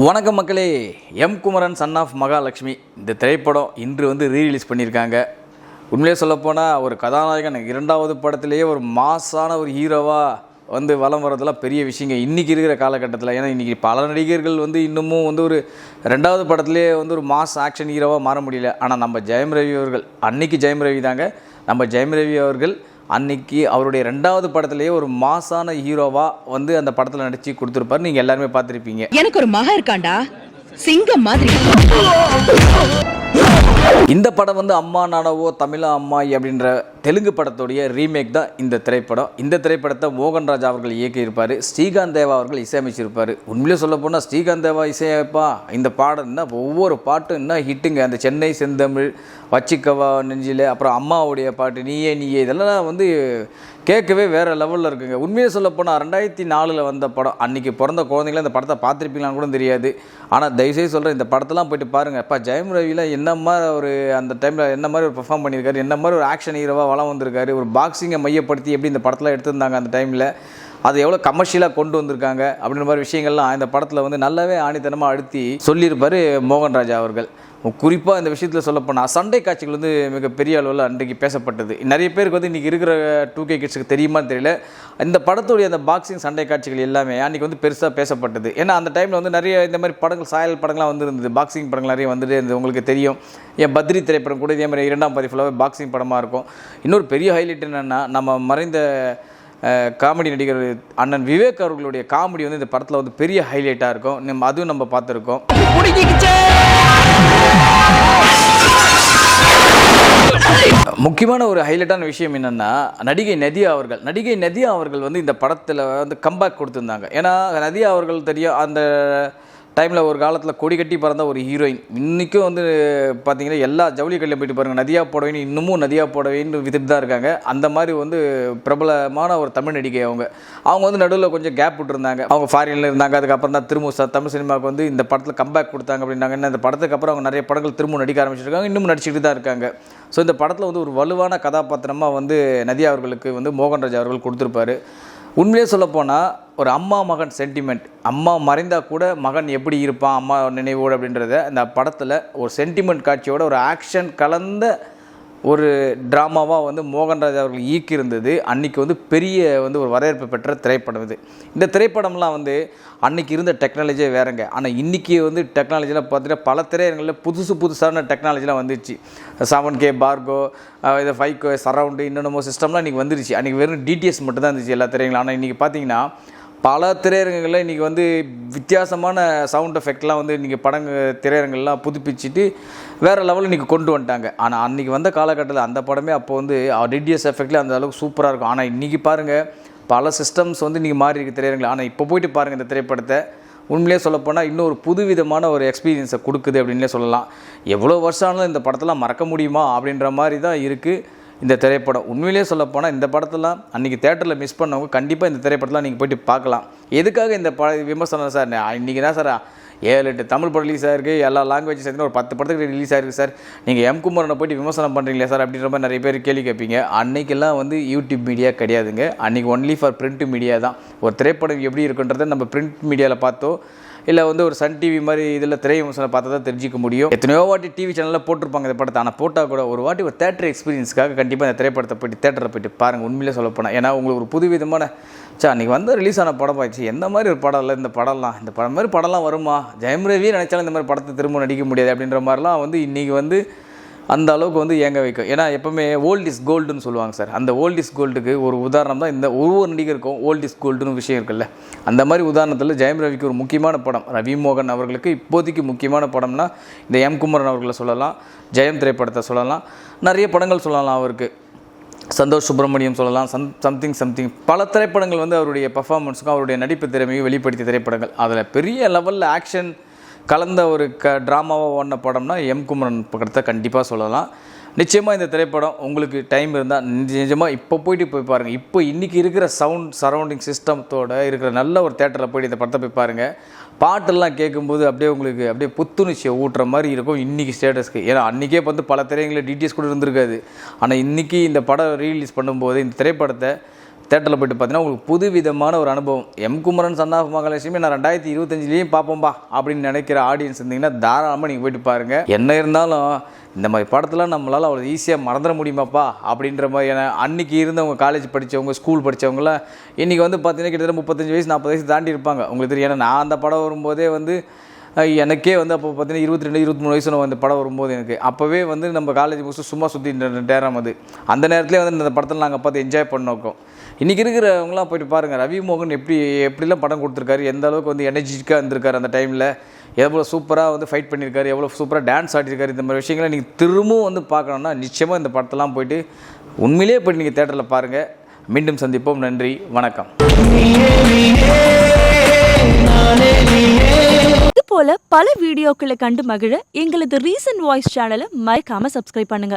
வணக்கம் மக்களே. M Kumaran son of Mahalakshmi இந்த திரைப்படம் இன்று ரீரிலீஸ் பண்ணியிருக்காங்க. உண்மையிலே சொல்லப்போனால் ஒரு கதாநாயகன் இரண்டாவது படத்திலேயே ஒரு மாஸான ஒரு ஹீரோவாக வலம் வரதெல்லாம் பெரிய விஷயங்க இன்றைக்கி இருக்கிற காலகட்டத்தில். ஏன்னா இன்றைக்கி பல நடிகர்கள் இன்னமும் ஒரு ரெண்டாவது படத்துலேயே ஒரு மாஸ் ஆக்ஷன் ஹீரோவாக மாற முடியல. ஆனால் நம்ம ஜெயம் ரவி அவர்கள் அன்றைக்கி ஜெயம் ரவி தாங்க. நம்ம ஜெயம் ரவி அவர்கள் அன்றைக்கி அவருடைய ரெண்டாவது படத்துலேயே ஒரு மாசான ஹீரோவாக அந்த படத்தில் நடித்து கொடுத்துருப்பாரு. நீங்கள் எல்லாருமே பார்த்துருப்பீங்க. எனக்கு ஒரு மகன் இருக்காண்டா, சிங்கம் மாதிரி. இந்த படம் அம்மா நானவோ தமிழா அம்மாயி அப்படின்ற தெலுங்கு படத்துடைய ரீமேக் தான் இந்த திரைப்படம். இந்த திரைப்படத்தை மோகன்ராஜ் அவர்கள் இயக்கியிருப்பார். ஸ்ரீகாந்த் தேவா அவர்கள் இசையமைச்சிருப்பார். உண்மையிலே சொல்ல போனால் ஸ்ரீகாந்த் தேவா இசையப்பா இந்த பாடம் என்ன ஒவ்வொரு பாட்டும் என்ன ஹிட்டுங்க. அந்த சென்னை செந்தமிழ், வச்சிக்கவா நெஞ்சில், அப்புறம் அம்மாவுடைய பாட்டு நீயே நீயே, இதெல்லாம் கேட்கவே வேறு லெவலில் இருக்குங்க. உண்மையை சொல்ல போனால் 2004 வந்த படம். அன்றைக்கி பிறந்த குழந்தைங்கள இந்த படத்தை பார்த்துருப்பீங்களான்னு கூட தெரியாது. ஆனால் தயவுசெய்து சொல்கிறேன், இந்த படத்தெல்லாம் போய்ட்டு பாருங்கள். அப்பா ஜெயம் ரவியில் என்ன மாதிரி ஒரு அந்த டைமில் என்ன மாதிரி ஒரு பெர்ஃபார்ம் பண்ணியிருக்காரு, என்ன மாதிரி ஒரு ஆக்ஷன் ஹீரோவாக வளம் வந்திருக்காரு. ஒரு பாக்ஸிங்கை மையப்படுத்தி எப்படி இந்த படத்தில் எடுத்திருந்தாங்க அந்த டைமில், அது எவ்வளோ கமர்ஷியலாக கொண்டு வந்திருக்காங்க அப்படின்ற மாதிரி விஷயங்கள்லாம் இந்த படத்தில் நல்லாவே ஆணித்தனமாக அழுத்தி சொல்லியிருப்பார் மோகன்ராஜ் அவர்கள். குறிப்பாக இந்த விஷயத்தில் சொல்லப்போனால் சண்டை காட்சிகள் மிகப்பெரிய அளவில் அன்றைக்கு பேசப்பட்டது. நிறைய பேருக்கு இன்றைக்கி இருக்கிற 2K கிட்ஸுக்கு தெரியுமான்னு தெரியல. இந்த படத்துடைய அந்த பாக்ஸிங் சண்டை காட்சிகள் எல்லாமே அன்றைக்கி பெருசாக பேசப்பட்டது. ஏன்னா அந்த டைமில் நிறைய இந்த மாதிரி படங்கள் சாயல் படங்கள்லாம் இருந்தது. பாக்ஸிங் படங்கள் நிறைய இருந்தது. உங்களுக்கு தெரியும், என் பத்ரி திரைப்படம் கூட இதே மாதிரி 2ஆம் பதிவு ஃபுல்லாகவே பாக்ஸிங் படமாக இருக்கும். இன்னொரு பெரிய ஹைலைட் என்னென்னா, நம்ம மறைந்த காமெடி நடிகர் அண்ணன் விவேக் அவர்களுடைய காமெடி இந்த படத்தில் பெரிய ஹைலைட்டாக இருக்கும். அதுவும் நம்ம பார்த்துருக்கோம். முக்கியமான ஒரு ஹைலைட்டான விஷயம் என்னென்னா, நடிகை நதியா அவர்கள் இந்த படத்தில் கம்பேக் கொடுத்துருந்தாங்க. ஏன்னா நதியா அவர்கள் தெரியும், அந்த டைமில் ஒரு காலத்தில் கொடி கட்டி பறந்த ஒரு ஹீரோயின். இன்றைக்கும் பார்த்தீங்கன்னா எல்லா ஜவுளி கடையிலும் போயிட்டு பாருங்கள், நதியா போடவேன்னு இன்னமும் நதியா போடவேன்னு வித்துட்டு தான் இருக்காங்க. அந்த மாதிரி பிரபலமான ஒரு தமிழ் நடிகை. அவங்க நடுவில் கொஞ்சம் கேப் விட்டுருந்தாங்க. அவங்க ஃபாரினில் இருந்தாங்க. அதுக்கப்புறம் தான் திரும்ப தமிழ் சினிமாவுக்கு இந்த படத்தில் கம்பேக் கொடுத்தாங்க அப்படின்னாங்க. இந்த படத்துக்கு அப்புறம் அவங்க நிறைய படங்கள் திரும்ப நடிக்க ஆரம்பிச்சிருக்காங்க. இன்னமும் நடிச்சுட்டு தான் இருக்காங்க. ஸோ இந்த படத்தில் ஒரு வலுவான கதாபாத்திரமாக நதியா அவர்களுக்கு மோகன்ராஜ் அவர்கள் கொடுத்துருப்பாரு. உண்மையிலே சொல்லப்போனால் ஒரு அம்மா மகன் சென்டிமெண்ட், அம்மா மறைந்தால் கூட மகன் எப்படி இருப்பான் அம்மா நினைவோடு அப்படின்றத இந்த படத்தில் ஒரு சென்டிமெண்ட் காட்சியோட ஒரு ஆக்ஷன் கலந்த ஒரு ட்ராமாவாக மோகன்ராஜ் அவர்கள் ஈக்கியிருந்தது. அன்றைக்கி பெரிய ஒரு வரவேற்பு பெற்ற திரைப்படம் இது. இந்த திரைப்படம்லாம் அன்றைக்கி இருந்த டெக்னாலஜியே வேறுங்க. ஆனால் இன்றைக்கி டெக்னாலஜிலாம் பார்த்தீங்கன்னா பல திரையரங்களில் புதுசான டெக்னாலஜிலாம் வந்துச்சு. 7K பார்கோ, இது 5K சரவுண்டு, இன்னொன்று சிஸ்டம்லாம் இன்றைக்கி வந்துருச்சு. அன்றைக்கி வெறும் டிடிஎஸ் மட்டும் தான் இருந்துச்சு எல்லா திரையரங்களும். ஆனால் இன்றைக்கி பார்த்தீங்கன்னா பல திரையரங்குகளில் இன்றைக்கி வித்தியாசமான சவுண்ட் எஃபெக்ட்லாம் இன்றைக்கி திரையரங்கள்லாம் புதுப்பிச்சுட்டு வேறு லெவலில் இன்றைக்கி கொண்டு வந்துட்டாங்க. ஆனால் அன்றைக்கி வந்த காலகட்டத்தில் அந்த படமே அப்போ டிடிஎஸ் எஃபெக்ட்லேயே அந்த அளவுக்கு சூப்பராக இருக்கும். ஆனால் இன்றைக்கி பாருங்கள், பல சிஸ்டம்ஸ் இன்றைக்கி மாறி இருக்குது திரையரங்கில். ஆனால் இப்போ போய்ட்டு பாருங்கள் இந்த திரைப்படத்தை, உண்மையிலே சொல்லப்போனால் இன்னொரு புதுவிதமான ஒரு எக்ஸ்பீரியன்ஸை கொடுக்குது அப்படின்னே சொல்லலாம். எவ்வளோ வருஷம் ஆனாலும் இந்த படத்தெல்லாம் மறக்க முடியுமா அப்படின்ற மாதிரி தான் இருக்குது இந்த திரைப்படம். உண்மையிலே சொல்லப்போனால் இந்த படத்தெல்லாம் அன்றைக்கி தேட்டரில் மிஸ் பண்ணவங்க கண்டிப்பாக இந்த திரைப்படத்தில் நீங்கள் போய்ட்டு பார்க்கலாம். எதுக்காக இந்த விமர்சனம் சார், இன்றைக்கி தான் சார் 7-8 தமிழ் படம் ரிலீஸ் ஆகிருக்கு, எல்லா லாங்குவேஜ் சேர்த்து ஒரு 10 படத்துக்கு ரிலீஸ் ஆகிருக்கு சார், நீங்கள் எம் குமரனை போய்ட்டு விமர்சனம் பண்ணுறீங்களா சார் அப்படின்ற மாதிரி நிறைய பேர் கேள்வி கேட்பீங்க. அன்றைக்கெல்லாம் யூடியூப் மீடியா கிடையாதுங்க. அன்றைக்கி ஒன்லி ஃபார் பிரிண்ட் மீடியா தான். ஒரு திரைப்படம் எப்படி இருக்குன்றதை நம்ம பிரிண்ட் மீடியாவில் பார்த்தோ இல்லை ஒரு சன் டிவி மாதிரி இதில் திரை விமர்சனம் பார்த்தா தான் தெரிஞ்சிக்க முடியும். எத்தனையோ வாட்டி டிவி சேனலில் போட்டிருப்பாங்க இந்த படத்தை. ஆனால் போட்டால் கூட ஒரு வாட்டி ஒரு தேட்டர் எக்ஸ்பீரியன்ஸ்க்காக கண்டிப்பாக இந்த திரைப்படத்தை போய்ட்டு தேட்டரில் போய்ட்டு பாருங்கள். உண்மையிலே சொல்ல போனால், ஏன்னா உங்களுக்கு ஒரு புதுவிதமான அன்றைக்கி ரிலீஸ் ஆன படம் ஆயிடுச்சு. எந்த மாதிரி ஒரு படம் இல்லை இந்த படம்லாம், இந்த படம் மாதிரி படம்லாம் வருமா, ஜெயம் ரவியே நினச்சாலும் இந்த மாதிரி படத்தை திரும்ப நடிக்க முடியாது அப்படின்ற மாதிரிலாம் இன்றைக்கி அந்த அளவுக்கு ஏங்க வைக்கும். ஏன்னா எப்போவுமே ஓல்ட் இஸ் கோல்டுன்னு சொல்லுவாங்க சார். அந்த ஓல்ட் இஸ் கோல்டுக்கு ஒரு உதாரணம் தான் இந்த ஒவ்வொரு நடிகருக்கும் ஓல்ட் இஸ் கோல்டுன்னு விஷயம் இருக்குல்ல. அந்த மாதிரி உதாரணத்தில் ஜெயம் ரவிக்கு ஒரு முக்கியமான படம், ரவி மோகன் அவர்களுக்கு இப்போதைக்கு முக்கியமான படம்னா இந்த எம் குமரன் அவர்களை சொல்லலாம், ஜெயம் திரைப்படத்தை சொல்லலாம், நிறைய படங்கள் சொல்லலாம். அவருக்கு சந்தோஷ் சுப்ரமணியம் சொல்லலாம், சம்திங் பல திரைப்படங்கள் அவருடைய பர்ஃபார்மன்ஸுக்கும் அவருடைய நடிப்பு திறமையும் வெளிப்படுத்திய திரைப்படங்கள். அதில் பெரிய லெவலில் ஆக்ஷன் கலந்த ஒரு ட்ராமாவாக ஓடின படம்னா எம் குமரன் படத்தை கண்டிப்பாக சொல்லலாம். நிச்சயமாக இந்த திரைப்படம் உங்களுக்கு டைம் இருந்தால் நிஜமாக இப்போ போயிட்டு பாருங்கள். இப்போ இன்றைக்கி இருக்கிற சரௌண்டிங் சிஸ்டத்தோடு இருக்கிற நல்ல ஒரு தேட்டரில் போய்ட்டு இந்த படத்தை போய் பாருங்கள். பாட்டெல்லாம் கேட்கும்போது அப்படியே புத்துணர்ச்சியை ஊட்டுற மாதிரி இருக்கும் இன்றைக்கி ஸ்டேட்டஸ்க்கு. ஏன்னா அன்றைக்கே பல திரையங்களில் டிடிஎஸ் கூட இருந்திருக்காது. ஆனால் இன்றைக்கி இந்த படம் ரீலீஸ் பண்ணும்போது இந்த திரைப்படத்தை தேட்டரில் போய்ட்டு பார்த்தீங்கன்னா உங்களுக்கு புது விதமான ஒரு அனுபவம். குமரன் சன் ஆஃப் மகாலட்சுமி நான் 2025 பார்ப்போம்பா அப்படின்னு நினைக்கிற ஆடியன்ஸ் இருந்தீங்கன்னா தாராளமாக நீங்கள் போய்ட்டு பாருங்கள். என்ன இருந்தாலும் இந்த மாதிரி படத்தெலாம் நம்மளால் அவ்வளோ ஈஸியாக மறந்துட முடியுமாப்பா அப்படின்ற மாதிரியான அன்றைக்கி இருந்தவங்க காலேஜ் படித்தவங்க ஸ்கூல் படித்தவங்களாம் இன்றைக்கி வந்து பார்த்தீங்கன்னா கிட்டத்தட்ட 35 வயசு 40 வயசு தாண்டி இருப்பாங்க. உங்களுக்கு தெரியும், ஏன்னா நான் அந்த படம் வரும்போதே வந்து எனக்கே வந்து அப்போ பார்த்தீங்கன்னா 22 23 வயசு அந்த படம் வரும்போது எனக்கு அப்போவே வந்து நம்ம காலேஜ் முடிச்சு சும்மா சுற்றிட்டு நேரம் அது. அந்த நேரத்துலேயே வந்து இந்த படத்தில் நாங்கள் பார்த்து என்ஜாய் பண்ணோம். இன்றைக்கி இருக்கிறவங்களாம் போய்ட்டு பாருங்கள், ரவி மோகன் எப்படிலாம் படம் கொடுத்துருக்காரு, எந்த அளவுக்கு வந்து எனர்ஜிட்டிக்காக இருந்திருக்காரு, அந்த டைமில் எவ்வளோ சூப்பராக வந்து ஃபைட் பண்ணியிருக்காரு, எவ்வளோ சூப்பராக டான்ஸ் ஆடிருக்காரு. இந்த மாதிரி விஷயங்களை நீங்கள் திரும்பவும் வந்து பார்க்கணுன்னா நிச்சயமாக இந்த படத்தெல்லாம் போய்ட்டு உண்மையிலேயே போய்ட்டு நீங்கள் தேட்டரில் பாருங்கள். மீண்டும் சந்திப்போம். நன்றி, வணக்கம். இது போல பல வீடியோக்களை கண்டு மகிழ எங்களது ரீசன்ட் வாய்ஸ் சேனலை மறக்காம சப்ஸ்கிரைப் பண்ணுங்க.